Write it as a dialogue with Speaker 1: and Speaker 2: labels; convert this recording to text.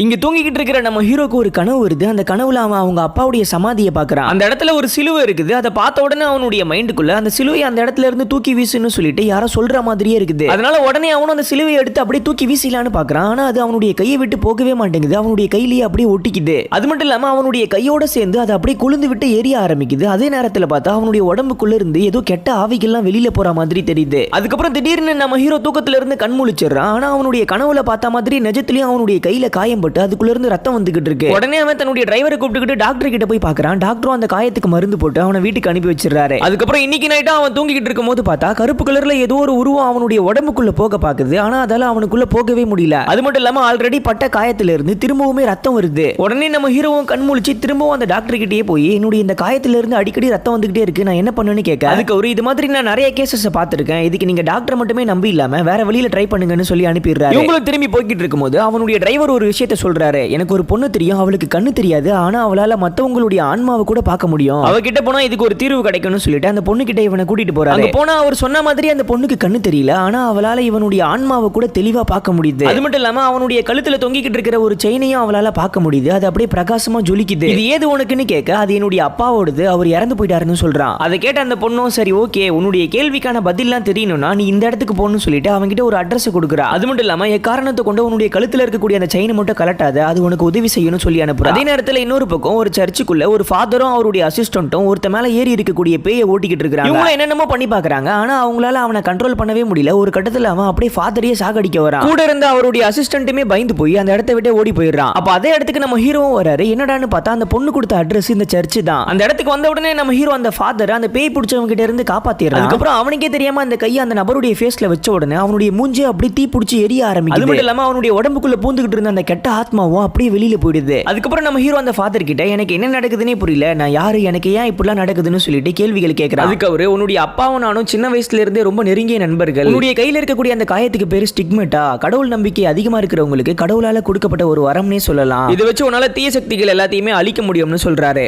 Speaker 1: இங்க தூங்கிக்கிட்டு இருக்கிற நம்ம ஹீரோக்கு ஒரு கனவு வருது. அந்த கனவுல அவன் அவங்க அப்பாவுடைய சமாதியை பார்க்கறான். அந்த இடத்துல ஒரு சிலுவை இருக்குது. அதை பார்த்த உடனே அவனுடைய மைண்டுக்குள்ள அந்த சிலுவையை அந்த இடத்துல இருந்து தூக்கி வீசுன்னு சொல்லிட்டு யாரோ சொல்ற மாதிரியே இருக்குது. அதனால உடனே அவனும் அந்த சிலுவையை எடுத்து அப்படியே தூக்கி வீசலான்னு பார்க்கறான். ஆனா அது அவனுடைய கையை விட்டு போகவே மாட்டேங்குது. அவனுடைய கையிலேயே அப்படியே ஒட்டிக்குது. அது மட்டும் இல்லாம அவனுடைய கையோட சேர்ந்து அதை அப்படியே குளிர்ந்து விட்டு எரிய ஆரம்பிக்குது. அதே நேரத்துல பார்த்தா அவனுடைய உடம்புக்குள்ள இருந்து ஏதோ கெட்ட ஆவிகள்லாம் வெளியில போற மாதிரி தெரியுது. அதுக்கப்புறம் திடீர்னு நம்ம ஹீரோ தூக்கத்துல இருந்து கண் முழிச்சிடறான். ஆனா அவனுடைய கனவுல பார்த்த மாதிரி நிஜத்திலயும் அவனுடைய கையில காயம் பட்டு அதுக்குள்ள இருந்து ரத்தம் வந்துகிட்டு இருக்கு. உடனே அவன் தன்னுடைய டிரைவரை கூப்பிட்டுக்கிட்டு டாக்டர் கிட்ட போய் பார்க்கறான். டாக்டரும் அந்த காயத்துக்கு மருந்து போட்டு அவனை வீட்டுக்கு அனுப்பி வச்சிடறாரு. அதுக்கப்புறம் இன்னைக்கு நைட்டா அவன் தூங்கிக்கிட்டு இருக்கும்போது பார்த்தா கருப்பு கலர்ல ஏதோ ஒரு உருவம் அவனுடைய உடம்புக்குள்ள போக பாக்குது. ஆனா அதால அவனுக்குள்ள போகவே முடியல. அது மட்டும் இல்லாம ஆல்ரெடி பட்ட காயத்துல இருந்து திரும்பவுமே ரத்தம் வருது. உடனே நம்ம ஹீரோவும் கண் முழிச்சு திரும்பவும் அந்த டாக்டர் கிட்டே போய் என்னுடைய இந்த காயத்துல இருந்து அடிக்கடி ரத்தம் வந்துகிட்டே இருக்கு, நான் என்ன பண்ணுன்னு கேட்க, அதுக்கு ஒரு இது மாதிரி நான் நிறைய கேசஸ் பார்த்திருக்கேன், இதுக்கு நீங்க டாக்டர் மட்டுமே நம்பி இல்லாம வேற வழியில ட்ரை பண்ணுங்கன்னு சொல்லி அனுப்பிடுறாரு. இவங்களும் திரும்பி போய்கிட்டு இருக்கும்போது அவனுடைய டிரைவர் ஒரு விஷயத்தை சொல்றாரு. எனக்கு ஒரு பொண்ணு தெரியும், அவளுக்கு கண்ணு தெரியாது, ஆனா அவளால மத்தவங்களுடைய ஆன்மாவை கூட பார்க்க முடியும், அவகிட்ட போனா இதுக்கு ஒரு தீர்வு கிடைக்கும்னு சொல்லிட்டு அந்த பொண்ணு கிட்ட இவனை கூட்டிட்டு போறாரு. அங்க போனா அவர் சொன்ன மாதிரி அந்த பொண்ணுக்கு கண்ணு தெரியல, ஆனா அவளால இவனுடைய ஆன்மாவை கூட தெளிவா பார்க்க முடியுது. அது மட்டும் இல்லாம அவனுடைய கழுத்துல தொங்கிக்கிட்டு இருக்கிற ஒரு செயினையும் அவளால பார்க்க முடியுது. அது அப்படியே பிரகாசமா ஜொலிக்குது. இது ஏது உனக்குன்னு கேட்க, அது என்னுடைய அப்பாவோடது, அவர் இறந்து போயிட்டாருன்னு சொல்றான். அதை கேட்ட அந்த பொண்ணும் சரி ஓகே, உன்னுடைய கேள்விக்கான பதிலாம் தெரியணும்னா நீ இந்த இடத்துக்கு போகணும்னு சொல்லிட்டு அவன்கிட்ட ஒரு அட்ரஸ் கொடுக்குறா. அது மட்டும் இல்லாம எக்காரணத்தை கொண்டு உன்னுடைய கழுத்துல இருக்கக்கூடிய அந்த செயினை மட்டும் கலட்டாத, அது உனக்கு உதவி செய்யணும்னு சொல்லி அனுப்புறா. அதே நேரத்தில் இன்னொரு பக்கம் ஒரு சர்ச்சுக்குள்ள ஒரு ஃபாதரும் அவருடைய அசிஸ்டன்ட்டும் ஒருத்த மேல ஏறி இருக்கக்கூடிய பேயை ஓட்டிக்கிட்டு இருக்காங்க. இவங்க என்னென்னமோ பண்ணி பாக்குறாங்க, ஆனா அவங்களால அவனை கண்ட்ரோல் பண்ணவே முடியல. ஒரு கட்டத்துல அவன் அப்படியே ஃபாதரையே சாகடிக்க வரான். கூட இருந்த அவருடைய அசிஸ்டன்ட்டுமே பயந்து போய் அந்த இடத்தை விட்டு ஓடி போயிடுறான். அப்ப அதே இடத்துக்கு நம்ம ஹீரோவும் வராரு. என்னடான்னு பார்த்தா அந்த பொண்ணு கொடுத்த அட்ரஸ் இந்த சர்ச் தான். அந்த இடத்துக்கு வந்த உடனே நம்ம ஹீரோ அந்த ஃபாதர் அந்த பேய் பிடிச்சவங்க கிட்ட இருந்து காப்பாத்திடுறான். அதுக்கப்புறம் அவனுக்கே தெரியாம அந்த கையை அந்த நபருடைய ஃபேஸ்ல வச்ச உடனே அவனுடைய மூஞ்சி அப்படியே தீ பிடிச்சி எரிய ஆரம்பிக்குது. அது மட்டும் இல்லாம அவனுடைய உடம்புக்குள்ள பூந்துகிட்டு இருந்த அந்த கெட்ட ஆத்மாவும் அப்படியே வெளியில போயிடுது. அதுக்கப்புறம் நம்ம ஹீரோ அந்த ஃபாதர் கிட்ட எனக்கு என்ன நடக்குதுன்னே புரியல, நான் யாரு, எனக்கு ஏன் இப்படிலாம் நடக்குதுன்னு சொல்லிட்டு கேள்விகள் கேட்கிறான். அதுக்கு அவரு உன்னுடைய அப்பாவும் நானும் சின்ன வயசுல இருந்தே ரொம்ப நெருங்கிய நண்பர்கள், உன்னுடைய கையில இருக்கக்கூடிய அந்த காயத்துக்கு பேரு ஸ்டிக்மெட்டா, கடவுள் நம்பிக்கை அதிகமா இருக்கிறவங்களுக்கு கடவுளால கொடுக்கப்பட்ட ஒரு வரம்னே சொல்லலாம், இதை வச்சு உன்னால தீய சக்திகள் எல்லாத்தையுமே அழிக்க முடியும்னு சொல்றாரு.